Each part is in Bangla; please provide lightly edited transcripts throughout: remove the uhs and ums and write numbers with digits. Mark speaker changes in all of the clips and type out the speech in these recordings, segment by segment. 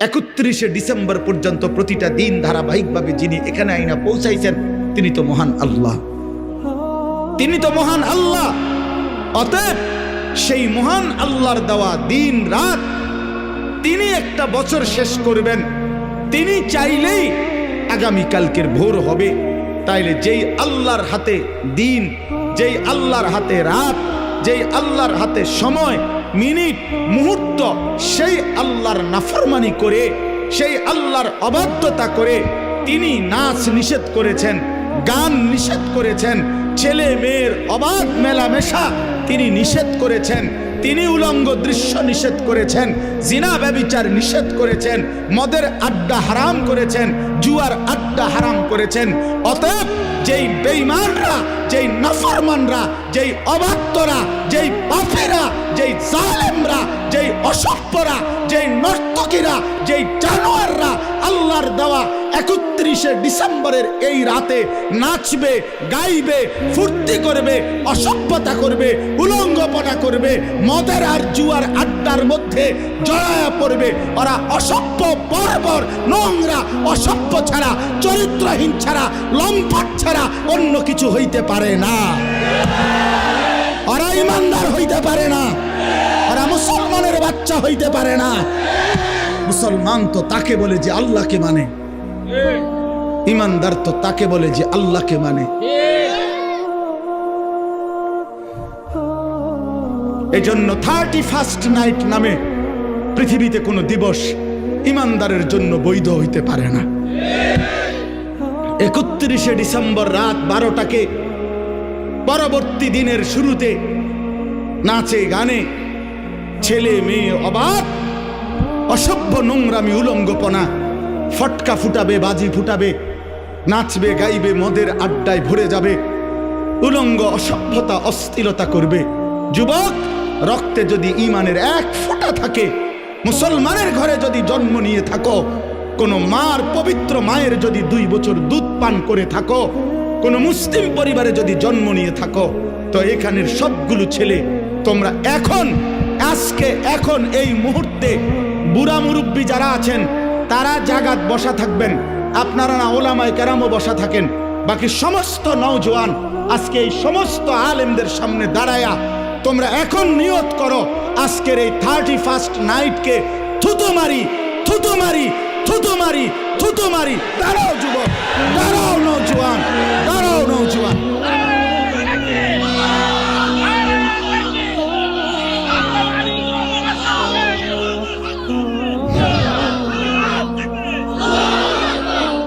Speaker 1: 31শে ডিসেম্বর পর্যন্ত প্রতিটা দিন ধারাবাহিকভাবে যিনি এখানে আইনা পৌঁছাইছেন তিনি তো মহান আল্লাহ, তিনি তো মহান আল্লাহ। অতএব সেই মহান আল্লাহর দেওয়া দিন রাত তিনি একটা বছর শেষ করবেন, তিনি চাইলেই আগামীকালকের ভোর হবে। তাইলে যেই আল্লাহর হাতে দিন, যেই আল্লাহর হাতে রাত, যেই আল্লাহর হাতে সময়, মিনিট, মুহূর্ত, সেই আল্লাহর নাফরমানি করে, সেই আল্লাহর অবাধ্যতা করে তিনি নাচ নিষেধ করেছেন, গান নিষেধ করেছেন, ছেলে মেয়ের অবাধ মেলামেশা তিনি নিষেধ করেছেন, তিনি উলঙ্গ দৃশ্য নিষেধ করেছেন, জিনা ব্যভিচার নিষেধ করেছেন, মদের আড্ডা হারাম করেছেন, জুয়ার আড্ডা হারাম করেছেন। অতএব যেই বেঈমানরা, যেই নাফরমানরা, যেই অবাধ্যরা, যেই পাপীরা, যেই জালেমরা, যেই অসভ্যরা, যেই নর্তকীরা, যেই জানোয়াররা আল্লাহর দেওয়া 31শে ডিসেম্বরের এই রাতে নাচবে, গাইবে, ফুর্তি করবে, অসভ্যতা করবে, উলঙ্গপনা করবে, মদের আর জুয়ার আড্ডার মধ্যে জড়ায়া পড়বে, ওরা অসভ্য, বর্বর, নোংরা, অসভ্য ছাড়া, চরিত্রহীন ছাড়া, লম্পট ছাড়া অন্য কিছু হইতে পারে না। ওরা ইমানদার হইতে পারে না, ওরা মুসলমানের বাচ্চা হইতে পারে না। মুসলমান তো তাকে বলে যে আল্লাহকে মানে, ইমানদার তো তাকে বলে যে আল্লাহকে মানে। এই জন্য 31st নাইট নামে পৃথিবীতে কোনো দিবস ইমানদারের জন্য বৈধ হইতে পারে না। 31শে ডিসেম্বর রাত 12টাকে পরবর্তী দিনের শুরুতে নাচে গানে ছেলে মেয়ে অবাধ, অসভ্য, নোংরামি, উলঙ্গপনা, ফটকা ফুটাবে, বাজি ফুটাবে, নাচবে, গাইবে, মদের আড্ডায় ভরে যাবে, উলঙ্গ, অসভ্যতা, অশ্লীলতা করবে। যুবক, রক্তে যদি ঈমানের এক ফোঁটা থাকে, মুসলমানের ঘরে যদি জন্ম নিয়ে থাকো, কোন মার, পবিত্র মায়ের যদি 2 বছর দুধ পান করে থাকো, কোন মুসলিম পরিবারে যদি জন্ম নিয়ে থাকো, তো এখানের সবগুলো ছেলে তোমরা এখন এই মুহূর্তে বুড়া মুরব্বী যারা আছেন তারা জাগাত বসা থাকবেন, আপনারা না ওলামায়ে কেরামও বসা থাকেন। বাকি সমস্ত নওজোয়ান আজকে এই সমস্ত আলেমদের সামনে দাঁড়ায়া তোমরা এখন নিয়ত করো, আজকের এই 31st নাইটকে থুতু মারি, থুতু মারি, থুতু মারি, থুতু মারি। দাঁড়াও যুবক, দাঁড়াও নওজোয়ান, দাঁড়াও নওজোয়ান।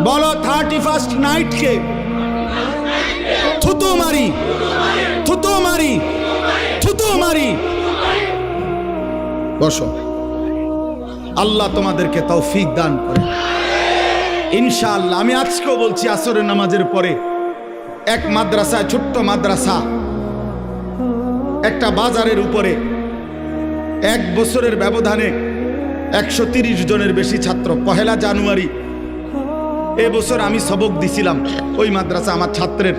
Speaker 1: বলো 31st নাইটকে থুতু মারি, থুতু মারি, থুতু মারি। বসো, আল্লাহ তোমাদেরকে তৌফিক দান করে ইনশাআল্লাহ। আমি আজকেও বলছি, আসরের নামাজের পরে এক মাদ্রাসায়, ছোট্ট মাদ্রাসা, একটা বাজারের উপরে 1 বছরের ব্যবধানে 130 জনের বেশি ছাত্র। 1 জানুয়ারি এবছর আমি সবক দিছিলাম ওই মাদ্রাসা আমার ছাত্রের।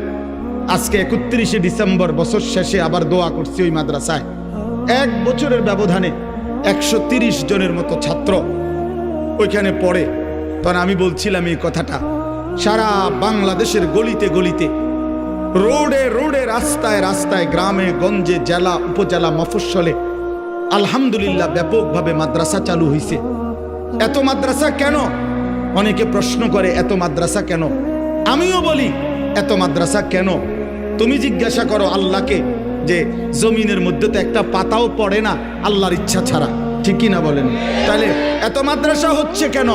Speaker 1: আজকে 31শে ডিসেম্বর বছর শেষে আবার দোয়া করছি ওই মাদ্রাসায়। 1 বছরের ব্যবধানে 130 জনের মতো ছাত্র ওইখানে পড়ে। তখন আমি বলছিলাম এই কথাটা, সারা বাংলাদেশের গলিতে গলিতে, রোডে রোডে, রাস্তায় রাস্তায়, গ্রামে গঞ্জে, জেলা উপজেলা মফস্বলে আলহামদুলিল্লাহ ব্যাপকভাবে মাদ্রাসা চালু হয়েছে। এত মাদ্রাসা কেন? অনেকে প্রশ্ন করে এত মাদ্রাসা কেন? আমিও বলি এত মাদ্রাসা কেন? তুমি জিজ্ঞাসা করো আল্লাহকে যে জমিনের মধ্যে তো একটা পাতাও পড়ে না আল্লাহর ইচ্ছা ছাড়া, ঠিক কি না বলেন? তাহলে এত মাদ্রাসা হচ্ছে কেন?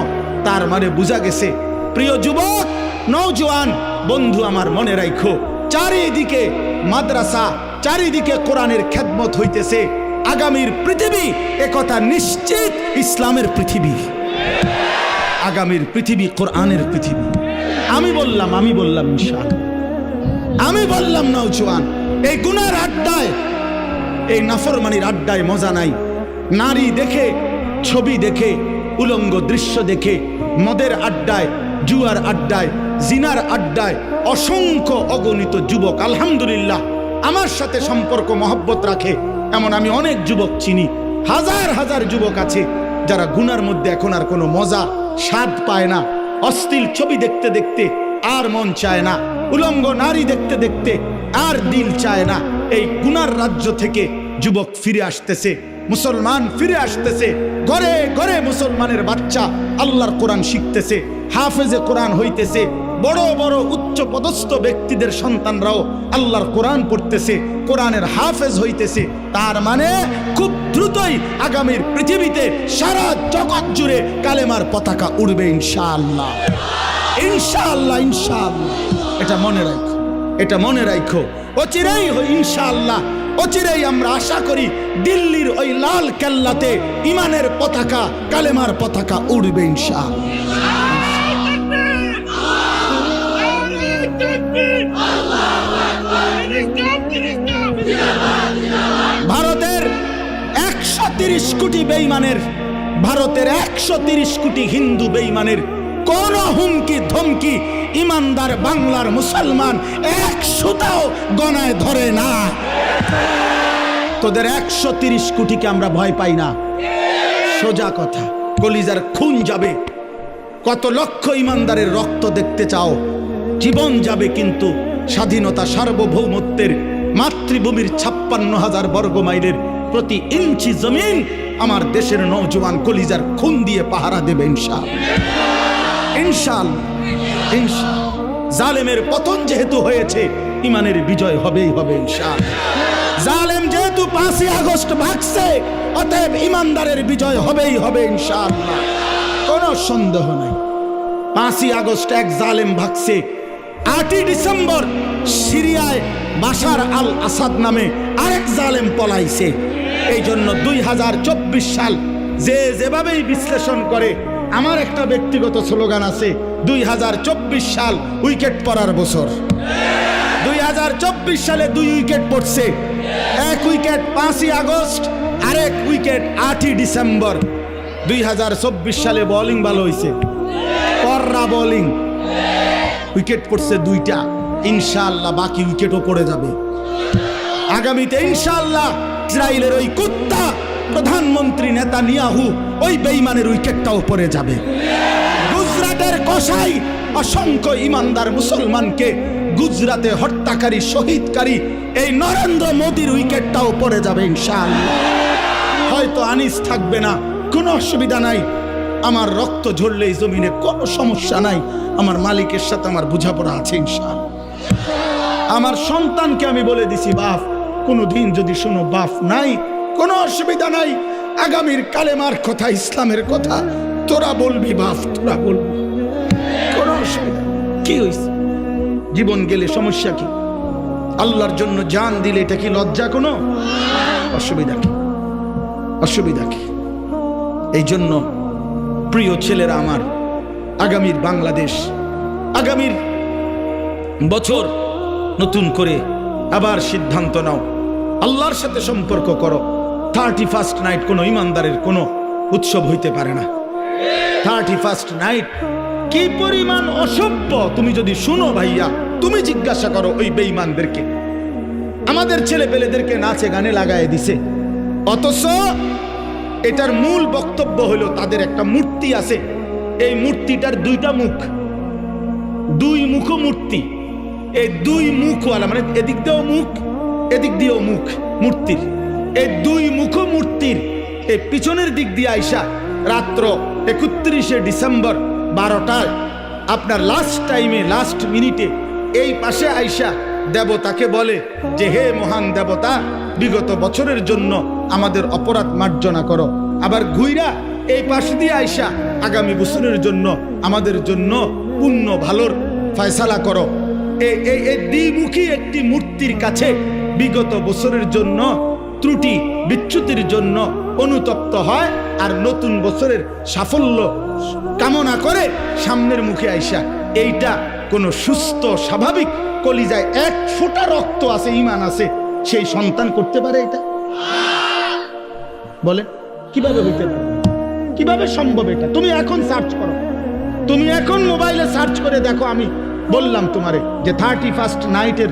Speaker 1: তার মানে বোঝা গেছে, প্রিয় যুবক, নওজোয়ান বন্ধু আমার, মনে রাখো, চারিদিকে মাদ্রাসা, চারিদিকে কোরআনের খেদমত হইতেছে। আগামীর পৃথিবী একথা নিশ্চিত ইসলামের পৃথিবী, আগামীর পৃথিবী কোরআনের পৃথিবী। আমি বললাম ইনশাআল্লাহ, আমি বললাম নওজোয়ান, এই গুনার আড্ডায়, এই নাফরমানির আড্ডায় মজা নাই। নারী দেখে, ছবি দেখে, উলঙ্গ দৃশ্য দেখে, মদের আড্ডায়, জুয়ার আড্ডায়, জিনার আড্ডায় অসংখ্য অগণিত যুবক আলহামদুলিল্লাহ আমার সাথে সম্পর্ক মহব্বত রাখে। এমন আমি অনেক যুবক চিনি, হাজার হাজার যুবক আছে যারা গুনার মধ্যে এখন আর কোনো মজা স্বাদ পায় না, অশ্লীল ছবি দেখতে দেখতে আর মন চায় না, উলঙ্গ নারী দেখতে দেখতে আর দিল চায় না, এই গুনার রাজ্য থেকে যুবক ফিরে আসতেছে, মুসলমান ফিরে আসতেছে, ঘরে ঘরে মুসলমানের বাচ্চা আল্লাহর কোরআন শিখতেছে, হাফেজে কোরআন হইতেছে, বড় বড় উচ্চ পদস্থ ব্যক্তিদের সন্তানরাও আল্লাহর কোরআন পড়তেছে, কোরআনের হাফেজ হইতেছে। তার মানে খুব দ্রুতই আগামীর পৃথিবীতে সারা জগৎ জুড়ে কালেমার পতাকা উড়বে ইনশাআল্লাহ, ইনশাআল্লাহ, ইনশাআল্লাহ। এটা মনে রাখো, এটা মনে রাখো। অচিরেই ইনশাআল্লাহ, অচিরেই আমরা আশা করি দিল্লির ওই লাল কেল্লাতে ইমানের পতাকা, কালেমার পতাকা উড়বে ইনশাআল্লাহ। ভারতের 130 কোটি বেঈমানের, ভারতের 130 কোটি হিন্দু বেঈমানের কোন হুমকি ধমকি ইমানদার বাংলার মুসলমান এক সুতাও গনায় ধরে না। তোদের 130 কোটিকে আমরা ভয় পাই না, সোজা কথা। কলিজার খুন যাবে, কত লক্ষ ইমানদারের রক্ত দেখতে চাও, জীবন যাবে, কিন্তু স্বাধীনতা সার্বভৌমত্বের মাতৃভূমির 56,000 বর্গ মাইলের প্রতি ইঞ্চি জমিন আমার দেশের নওজোয়ান কলিজার খুন দিয়ে পাহারা দেবে ইনশাআল্লাহ, ইনশাআল্লাহ, ইনশাআল্লাহ। জালেমের পতন যেহেতু হয়েছে, ইমানের বিজয় হবেই হবে ইনশাআল্লাহ। জালেম যেহেতু 5ই আগস্ট ভাগছে, অতএব ইমানদারের বিজয় হবেই হবে ইনশাআল্লাহ, কোনো সন্দেহ নাই। 5ই আগস্ট এক জালেম ভাগছে, 8ই ডিসেম্বর সিরিয়ায় বাশার আল আসাদ নামে আরেক জালেম পলাইছে। এই জন্য 2024 সাল যে যেভাবেই বিশ্লেষণ করে, আমার একটা ব্যক্তিগত স্লোগান আছে, 2024 সাল উইকেট পড়ার বছর। 2024 সালে 2 উইকেট পড়ছে, এক উইকেট 5ই আগস্ট, আরেক উইকেট 8ই ডিসেম্বর। 2024 সালে বোলিং ভালো হয়েছে, কররা বোলিং, উইকেট পড়ছে 2টা, ইনশাআল্লাহ বাকি উইকেটও পড়ে যাবে আগামীতে ইনশাআল্লাহ। ইসরায়েলের ওই কুত্তা প্রধানমন্ত্রী নেতানিয়াহু, ওই বেঈমানের উইকেটটাও পড়ে যাবে। গুজরাটের কসাই অসংখ্য ইমানদার মুসলমানকে গুজরাতে হত্যাকারী, শহীদকারী এই নরেন্দ্র মোদীর উইকেটটাও পড়ে যাবে ইনশাআল্লাহ। হয়তো আনিস থাকবে না, কোনো অসুবিধা নাই, আমার রক্ত ঝরলে এই জমিনে কোনো সমস্যা নাই, আমার মালিকের সাথে আমার বোঝাপড়া আছে ইনশাআল্লাহ। আমার সন্তানকে আমি বলে দিছি, বাপ কোনোদিন যদি শোনো বাপ নাই, কোনো অসুবিধা নাই, আগামীর কালেমার কথা, ইসলামের কথা তোরা বলবি বাপ, তোরা বলবি, কোনো অসুবিধা কি হয়েছে? জীবন গেলে সমস্যা কি? আল্লাহর জন্য জান দিলে এটা কি লজ্জা? কোনো অসুবিধা কি? অসুবিধা কি? এই জন্য প্রিয় ছেলেরা আমার, আগামীর বাংলাদেশ, আগামীর বছর নতুন করে আবার সিদ্ধান্ত নাও, আল্লাহর সাথে সম্পর্ক করো। 31st নাইট কোনো ইমানদারের কোনো উৎসব হইতে পারে না। 31st নাইট কি পরিমাণ অসভ্য তুমি যদি শুনো ভাইয়া, তুমি জিজ্ঞাসা করো ওই বেঈমানদেরকে, আমাদের ছেলে পেলেদেরকে নাচে গানে লাগায় দিছে, অথচ এটার মূল বক্তব্য হলো তাদের একটা মূর্তি আছে, এই মূর্তিটার 2টা মুখ, 2 মুখ মূর্তি, এই 2 মুখওয়ালা, মানে এদিক দিয়েও মুখ, এদিক দিয়েও মুখ মূর্তির, এই 2 মুখ মূর্তির এই পিছনের দিক দিয়ে আইসা রাত্র 31শে ডিসেম্বর 12টায় আপনার লাস্ট টাইমে, লাস্ট মিনিটে এই পাশে আইসা দেবতাকে বলে যে হে মহান দেবতা, বিগত বছরের জন্য আমাদের অপরাধ মার্জনা করো। আবার ঘুইরা এই পাশ দিয়ে আইসা আগামী বছরের জন্য আমাদের জন্য পুণ্য ভালোর ফয়সালা করো। এই দ্বিমুখী একটি মূর্তির কাছে বিগত বছরের জন্য ত্রুটি বিচ্যুতির জন্য অনুতপ্ত হয়, আর নতুন বছরের সাফল্য কামনা করে সামনের মুখে আইসা। এইটা কোন সুস্থ স্বাভাবিক কলিজায় 1 ফোঁটা রক্ত আছে, ঈমান আছে, সেই সন্তান করতে পারে এটা? বলে কিভাবে হইতে পারে? কিভাবে সম্ভব এটা? তুমি এখন সার্চ করো, তুমি এখন মোবাইলে সার্চ করে দেখো। আমি বললাম তোমারে যে 31st নাইটের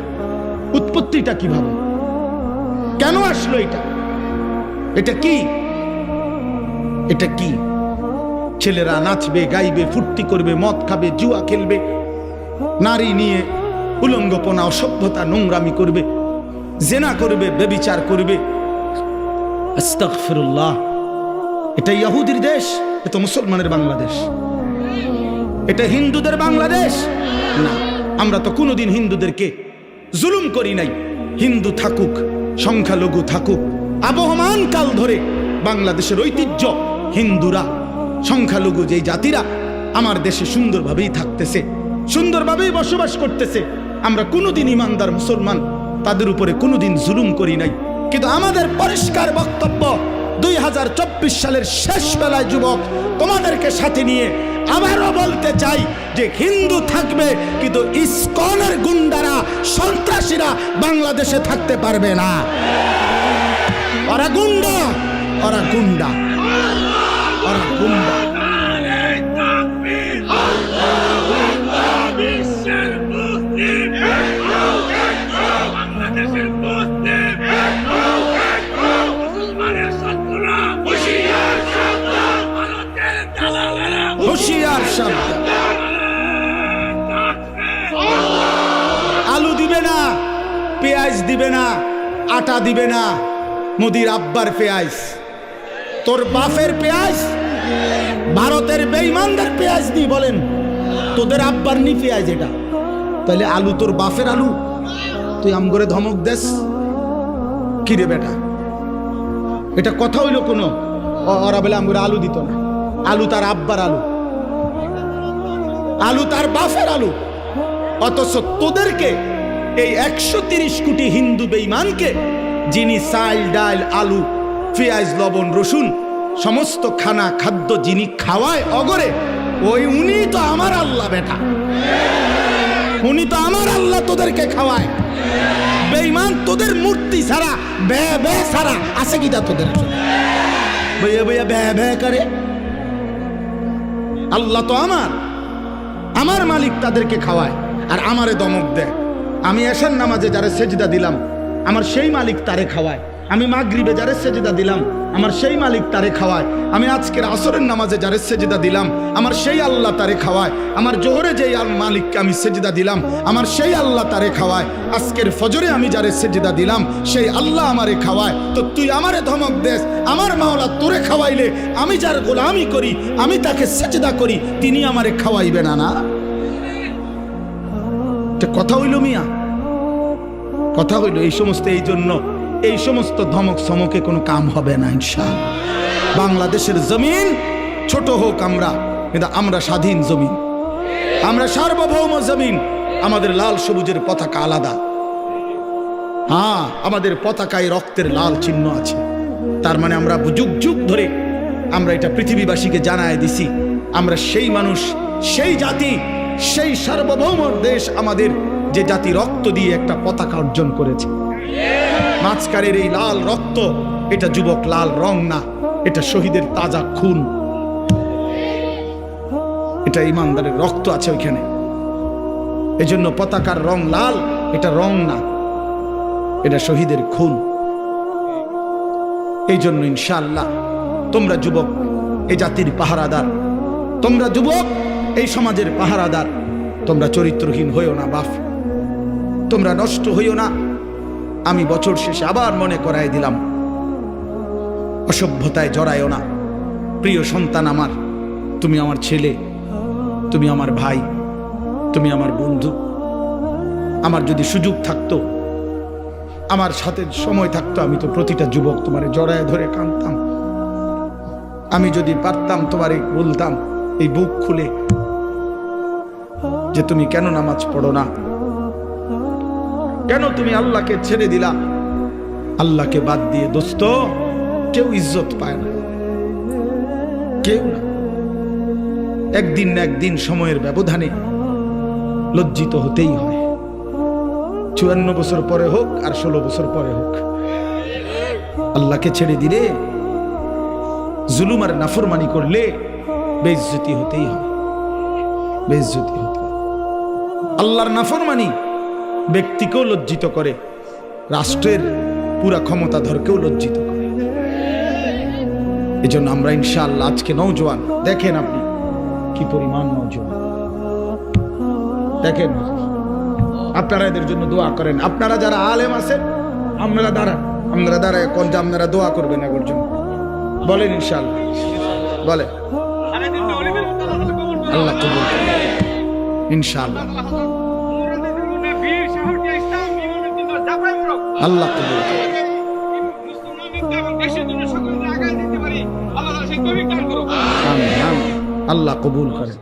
Speaker 1: উৎপত্তিটা কিভাবে, কেন আসলো এটা, এটা কি, এটা কি? ছেলেরা নাচবে, গাইবে, ফুর্তি করবে, মদ খাবে, জুয়া খেলবে, নারী নিয়ে উলঙ্গপনা, অসভ্যতা, নোংরামি করবে, জেনা করবে, ব্যভিচার করবে। আস্তাগফিরুল্লাহ। এটা ইহুদির দেশ, এটা মুসলমানের বাংলাদেশ, এটা হিন্দুদের বাংলাদেশ না। আমরা তো কোনোদিন হিন্দুদেরকে জুলুম করি নাই। হিন্দু থাকুক, সংখ্যালঘু থাকুক, আবহমান কাল ধরে বাংলাদেশের ঐতিহ্য, হিন্দুরা, সংখ্যালঘু যেই জাতিরা আমার দেশে সুন্দরভাবেই থাকতেছে, সুন্দরভাবেই বসবাস করতেছে। আমরা কোনোদিন ইমানদার মুসলমান তাদের উপরে কোনোদিন জুলুম করি নাই। কিন্তু আমাদের পরিষ্কার বক্তব্য, 2024 সালের শেষ বেলায় যুবক তোমাদেরকে সাথে নিয়ে আবারও বলতে চাই যে হিন্দু থাকবে, কিন্তু ইসকনের গুন্ডারা, সন্ত্রাসীরা বাংলাদেশে থাকতে পারবে না। ওরা গুন্ডা, ওরা গুন্ডা, ওরা গুন্ডা। হুশিয়ার শব্দ। আলু দিবে না, পেঁয়াজ দিবে না, আটা দিবে না, মোদির আব্বার পেঁয়াজ, তোর বাপের পেঁয়াজ, ভারতের বেঈমানদের পেঁয়াজ নি। বলেন তোদের আব্বার নি পেঁয়াজ এটা, তাহলে আলু তোর বাপের আলু? তুই আম করে ধমক দেস কি রে বেটা? এটা কথা হইল কোনো? ওরা বলে আমগুলো আলু দিত না। আলু তার আব্বার আলু, আলু তার বাপের আলু। অথচ তোদেরকে এই 130 কোটি হিন্দু বেঈমানকে, যিনি চাল, ডাল, আলু, পেঁয়াজ, লবণ, রসুন সমস্ত খানা খাদ্য যিনি খাওয়ায় অগরে, উনি তো আমার আল্লাহ বেটা, উনি তো আমার আল্লাহ তোদেরকে খাওয়ায়। বেঈমান তোদের মূর্তি ছাড়া, বে বে ছাড়া আছে কিটা তোদের? বইয়া বইয়া বে বে করে। আল্লাহ তো আমার, আমার মালিক তাদেরকে খাওয়ায় আর আমারে দমক দেয়। আমি এশার নামাজে যারা সেজদা দিলাম, আমার সেই মালিক তারে খাওয়ায়। আমি মাগরিবে যারে সেজদা দিলাম, আমার সেই মালিক তারে খাওয়ায়। আমি আজকের আসরের নামাজে যারে সেজদা দিলাম, আমার সেই আল্লাহ তারে খাওয়ায়। আমার জোহরে যেই মালিককে আমি সেজদা দিলাম, আমার সেই আল্লাহ তারে খাওয়ায়। আজকের ফজরে আমি যারে সেজদা দিলাম, সেই আল্লাহ আমারে খাওয়ায়। তো তুই আমারে ধমক দেস, আমার মাওলা তোরে খাওয়াইলে আমি যার গোলামি করি, আমি তাকে সেজদা করি, তিনি আমারে খাওয়াইবে না? না, কথা হইল মিয়া, কথা হইল। এই সমস্ত, এই জন্য এই সমস্ত ধমক সমকে কোনো কাম হবে না ইনশাআল্লাহ। বাংলাদেশের জমিন ছোট হোক আমরা, কিন্তু আমরা স্বাধীন জমিন, আমরা সার্বভৌম জমিন। আমাদের লাল সবুজের পতাকা আলাদা। হ্যাঁ, আমাদের পতাকায় রক্তের লাল চিহ্ন আছে। তার মানে আমরা যুগ যুগ ধরে আমরা এটা পৃথিবীবাসীকে জানায় দিছি, আমরা সেই মানুষ, সেই জাতি, সেই সার্বভৌম দেশ আমাদের, যে জাতি রক্ত দিয়ে একটা পতাকা অর্জন করেছে। মাঝখানের এই লাল রক্ত, এটা যুবক লাল রং না, এটা শহীদের তাজা খুন, এটা ইমানদারের রক্ত আছে ওইখানে। এজন্য পতাকার রং লাল, এটা রং না, এটা শহীদের খুন। এই জন্য ইনশাআল্লাহ তোমরা যুবক এই জাতির পাহারাদার, তোমরা যুবক এই সমাজের পাহারাদার। তোমরা চরিত্রহীন হইও না বাপ, তোমরা নষ্ট হইও না। আমি বছর শেষে আবার মনে করাই দিলাম, অসভ্যতায় জড়াইও না। প্রিয় সন্তান আমার, তুমি আমার ছেলে, তুমি আমার ভাই, তুমি আমার বন্ধু। আমার যদি সুযোগ থাকতো, আমার সাথে সময় থাকতো, আমি তো প্রতিটা যুবক তোমারে জড়ায় ধরে কাঁদতাম। আমি যদি পারতাম তোমারে বলতাম এই বুক খুলে যে তুমি কেন নামাজ পড়ো না, কেন তুমি আল্লাহকে ছেড়ে দিলা। আল্লাহকে বাদ দিয়ে দোস্ত কেউ ইজ্জত পায় না, কেউ না। একদিন না একদিন সময়ের ব্যবধানে লজ্জিত হতেই হয়। 54 বছর পরে হোক আর 16 বছর পরে হোক, আল্লাহকে ছেড়ে দিলে, জুলুম আর নাফরমানি করলে বেইজ্জতি হতেই হয়, বেইজ্জতি হতে হয়। আল্লাহর নাফরমানি ব্যক্তিকেও লজ্জিত করে, রাষ্ট্রের পুরা ক্ষমতাধরকেও লজ্জিত করে। এজন্য আমরা ইনশাআল্লাহ আজকে নওজোয়ান, দেখেন আপনি কি পরিমাণ নওজোয়ান দেখেন। আপনারা এদের জন্য দোয়া করেন। আপনারা যারা আলেম আছেন আপনারা দাঁড়ায় কোন যে আপনারা দোয়া করবেন এগুলোর জন্য বলেন ইনশাআল্লাহ বলেন আল্লাহ কবুল করুন ইনশাআল্লাহ আল্লাহ কবুল করুন আমিন আমিন আল্লাহ কবুল করেন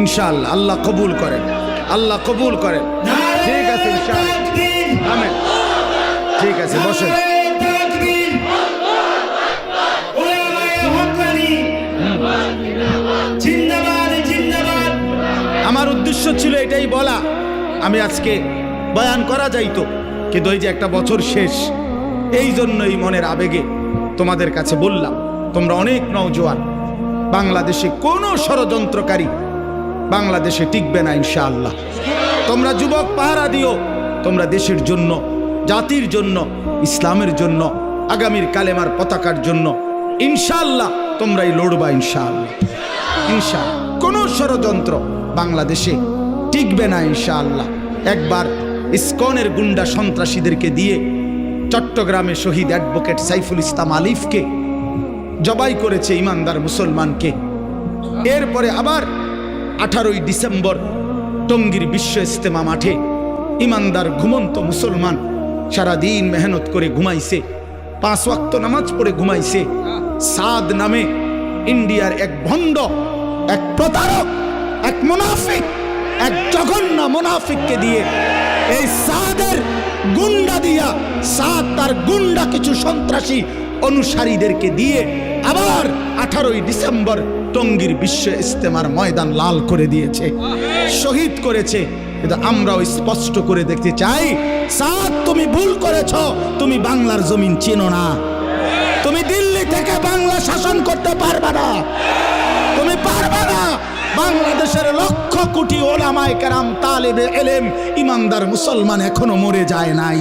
Speaker 1: ইনশাআল্লাহ আল্লাহ কবুল করেন আল্লাহ কবুল করেন ঠিক আছে ইনশাআল্লাহ আমিন ঠিক আছে বসেন আমার উদ্দেশ্য ছিল এটাই বলা আমি আজকে বয়ান করা যাইতো কিন্তু ওই যে একটা বছর শেষ এই জন্যই মনের আবেগে তোমাদের কাছে বললাম তোমরা অনেক নওজোয়ান বাংলাদেশে কোনো ষড়যন্ত্রকারী বাংলাদেশে টিকবে না ইনশাআল্লাহ তোমরা যুবক পাহারা দিও তোমরা দেশের জন্য জাতির জন্য ইসলামের জন্য আগামীর কালেমার পতাকার জন্য ইনশাআল্লাহ তোমরাই লড়বা ইনশাআল্লাহ ইনশাআল্লাহ কোনো ষড়যন্ত্র বাংলাদেশে টিকবে না ইনশাআল্লাহ একবার ইসকনের গুন্ডা সন্ত্রাসীদেরকে দিয়ে চট্টগ্রামে শহীদ অ্যাডভোকেট সাইফুল ইসলাম আলিফকে জবাই করেছে ইমানদার মুসলমানকে এরপরে আবার 18ই ডিসেম্বর টঙ্গীর বিশ্ব ইজতেমা মাঠে ইমানদার ঘুমন্ত মুসলমান সারাদিন মেহনত করে ঘুমাইছে 5 ওয়াক্ত নামাজ পড়ে ঘুমাইছে সাদ নামে ইন্ডিয়ার এক ভণ্ড এক প্রতারক এক মুনাফিক এক জঘন্য মুনাফিককে দিয়ে এই সাদের গুন্ডা দিয়া সাদ তার গুন্ডা কিছু সন্ত্রাসী অনুসারীদেরকে দিয়ে আবার 18ই ডিসেম্বর টঙ্গীর বিশ্ব ইজতেমার ময়দান লাল করে দিয়েছে শহীদ করেছে কিন্তু আমরাও স্পষ্ট করে দেখতে চাই সাদ তুমি ভুল করেছো তুমি বাংলার জমিন চেনো না তুমি দিল্লি থেকে বাংলা শাসন করতে পারবে না তুমি পারবে না বাংলাদেশের লক্ষ কোটি ওলামায়ে কেরাম তালেবে ইলম ইমানদার মুসলমান এখনো মরে যায় নাই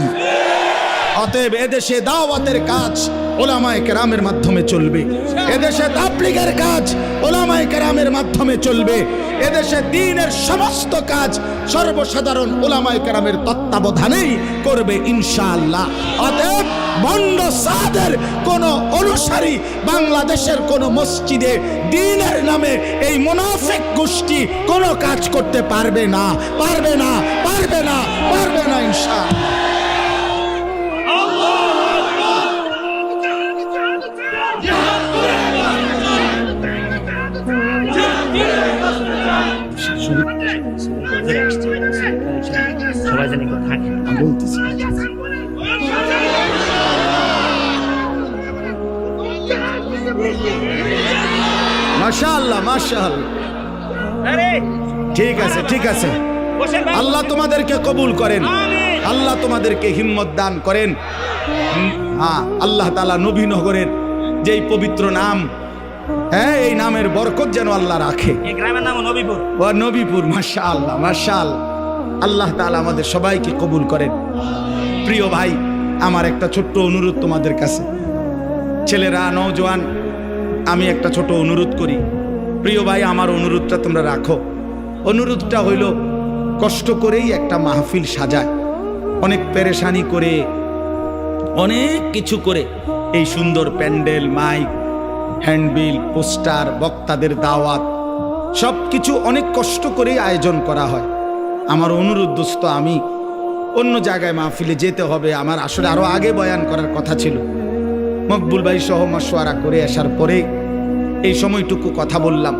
Speaker 1: অতএব এদেশে দাওয়াতের কাজ ওলামায়ে কেরামের মাধ্যমে চলবে এদেশে তাবলীগের কাজ ওলামায়ে কেরামের মাধ্যমে চলবে এদেশে দ্বীনের সমস্ত কাজ সর্বসাধারণ ওলামায়ে কেরামের তত্ত্বাবধানেই করবে ইনশাআল্লাহ অতএব ভণ্ড সাদের কোন অনুসারী বাংলাদেশের কোন মসজিদে দ্বীনের নামে এই মুনাফিক গোষ্ঠী কোনো কাজ করতে পারবে না পারবে না পারবে না পারবে না ইনশাআল্লাহ
Speaker 2: সবাই জানি থাকে
Speaker 1: বলতেছি মাশাআল্লাহ মাশাআল্লাহ ঠিক আছে ঠিক আছে আল্লাহ তোমাদেরকে কবুল করেন আল্লাহ তোমাদেরকে হিম্মত দান করেন হ্যাঁ আল্লাহ তাআলা নবীনগরের যেই পবিত্র নাম হ্যাঁ এই নামের বরকত যেন আল্লাহ রাখে
Speaker 2: এই গ্রামের নাম নবীপুর
Speaker 1: ও নবীপুর মাশাআল্লাহ মাশাআল্লাহ আল্লাহ তাআলা আমাদের সবাইকে কবুল করেন প্রিয় ভাই আমার একটা ছোট্ট অনুরোধ তোমাদের কাছে ছেলেরা নওজোয়ান আমি একটা ছোট অনুরোধ করি প্রিয় ভাই আমার অনুরোধটা তোমরা রাখো অনুরোধটা হইল কষ্ট করেই একটা মাহফিল সাজায় অনেক পেরেশানি করে অনেক কিছু করে এই সুন্দর প্যান্ডেল মাইক হ্যান্ডবিল পোস্টার বক্তাদের দাওয়াত সব কিছু অনেক কষ্ট করে আয়োজন করা হয় আমার অনুরোধ দোস্ত আমি অন্য জায়গায় মাহফিলে যেতে হবে, আমার আসলে আরো আগে বয়ান করার কথা ছিল। মকবুল ভাই সহ মশওয়ারা করে আসার পরে এই সময়টুকু কথা বললাম।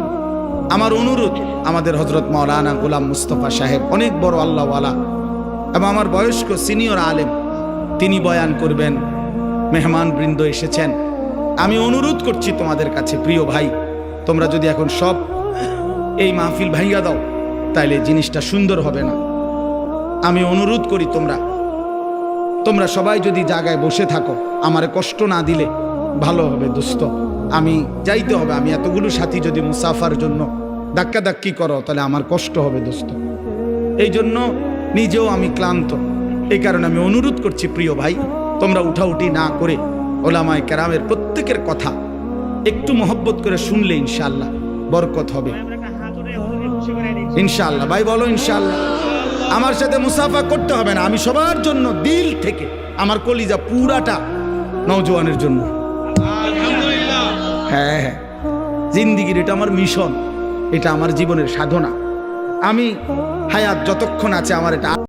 Speaker 1: আমার অনুরোধ, আমাদের হযরত মাওলানা গোলাম মুস্তফা সাহেব অনেক বড় আল্লাহওয়ালা এবং আমার বয়স্ক সিনিয়র আলেম, তিনি বয়ান করবেন, মেহমান বৃন্দ এসেছেন। আমি অনুরোধ করছি তোমাদের কাছে, প্রিয় ভাই, তোমরা যদি এখন সব এই মাহফিল ভাইয়া দাও তাইলে জিনিসটা সুন্দর হবে না। আমি অনুরোধ করি তোমরা সবাই যদি জায়গায় বসে থাকো, আমারে কষ্ট না দিলে ভালো হবে দোস্ত। আমি যাইতে হবে, আমি এতগুলো সাথী যদি মুসাফার জন্য ধাক্কাধাক্কি করো তাহলে আমার কষ্ট হবে দোস্ত। এই জন্য নিজেও আমি ক্লান্ত, এই কারণে আমি অনুরোধ করছি প্রিয় ভাই, তোমরা উঠাউঠি না করে ওলামায়ে কেরামের প্রত্যেকের কথা একটু মহব্বত করে শুনলে ইনশাআল্লাহ বরকত হবে ইনশাআল্লাহ। ভাই বলো ইনশাআল্লাহ। আমার সাথে মুসাফা করতে হবে না, আমি সবার জন্য দিল থেকে, আমার কলিজা পুরাটা নওজোয়ানের জন্য। হ্যাঁ হ্যাঁ, জিন্দিগির এটা আমার মিশন, এটা আমার জীবনের সাধনা। আমি হায়াত যতক্ষণ আছে আমার এটা